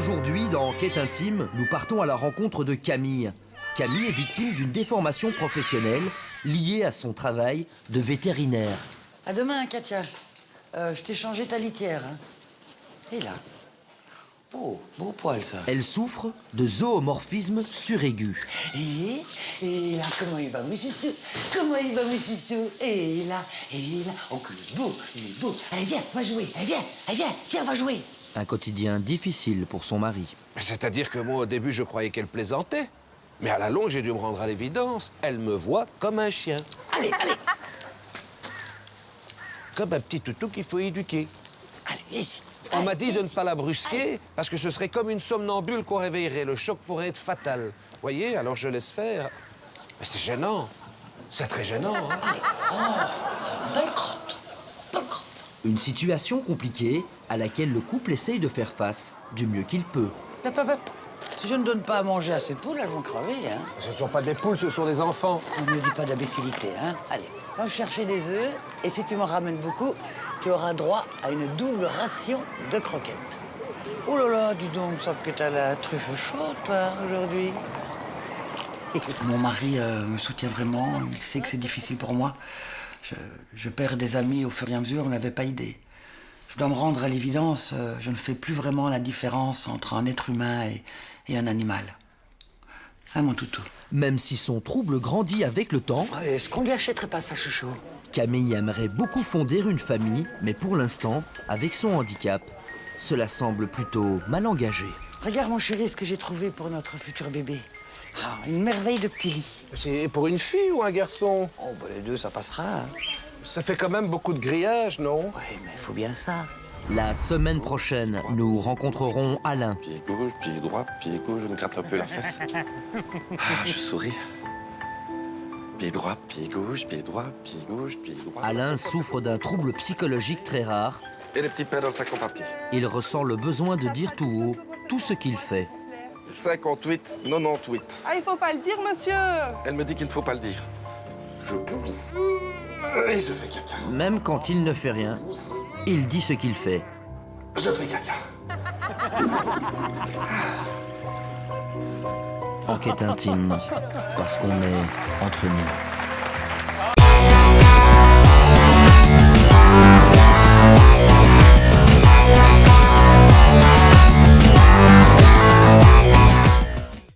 Aujourd'hui, dans Enquête intime, nous partons à la rencontre de Camille. Camille est victime d'une déformation professionnelle liée à son travail de vétérinaire. À demain, Katia. Je t'ai changé ta litière. Hein. Et là. Oh, beau poil, ça. Elle souffre de zoomorphisme suraigu. Et là, comment il va, monsieur Sou? Comment il va, monsieur Sou? Et là. Oh, que il est beau, il est beau. Allez, viens, va jouer. Allez, viens, tiens, va jouer. Un quotidien difficile pour son mari. C'est-à-dire que moi, au début, je croyais qu'elle plaisantait. Mais à la longue, j'ai dû me rendre à l'évidence. Elle me voit comme un chien. Allez. Comme un petit toutou qu'il faut éduquer. Allez, viens ici. On m'a dit de ne pas la brusquer, parce que ce serait comme une somnambule qu'on réveillerait. Le choc pourrait être fatal. Voyez, alors je laisse faire. Mais c'est gênant. C'est très gênant, hein. Belle crotte. Une situation compliquée à laquelle le couple essaye de faire face du mieux qu'il peut. Hop. Si je ne donne pas à manger à ces poules, elles vont crever, hein. Ce ne sont pas des poules, ce sont des enfants. On ne me dit pas d'imbécilité, hein. Allez, va me chercher des œufs, et si tu m'en ramènes beaucoup, tu auras droit à une double ration de croquettes. Oh là là, dis donc, ça que t'as la truffe chaude, toi, aujourd'hui. Mon mari me soutient vraiment, il sait que c'est difficile pour moi. Je perds des amis au fur et à mesure, on n'avait pas idée. Je dois me rendre à l'évidence, je ne fais plus vraiment la différence entre un être humain et un animal. Ah, mon toutou. Même si son trouble grandit avec le temps, Est-ce qu'on lui achèterait pas ça, chouchou? Camille aimerait beaucoup fonder une famille, mais pour l'instant, avec son handicap, cela semble plutôt mal engagé. Regarde, mon chéri, ce que j'ai trouvé pour notre futur bébé. Ah, une merveille de petit lit. C'est pour une fille ou un garçon? Oh, bah les deux, ça passera. Hein. Ça fait quand même beaucoup de grillage, non? Oui, mais il faut bien ça. La semaine prochaine, nous rencontrerons Alain. Pied gauche, pied droit, pied gauche, je me gratte un peu la fesse. Je souris. Pied droit, pied gauche, pied droit, pied gauche, pied droit. Alain souffre d'un trouble psychologique très rare. Et les petits pains dans le sac en papier. Il ressent le besoin de dire tout haut tout ce qu'il fait. 58, 98. Ah, il faut pas le dire, monsieur. Elle me dit qu'il ne faut pas le dire. Je pousse et je fais caca. Même quand il ne fait rien, il dit ce qu'il fait. Je fais caca. Enquête intime, parce qu'on est entre nous.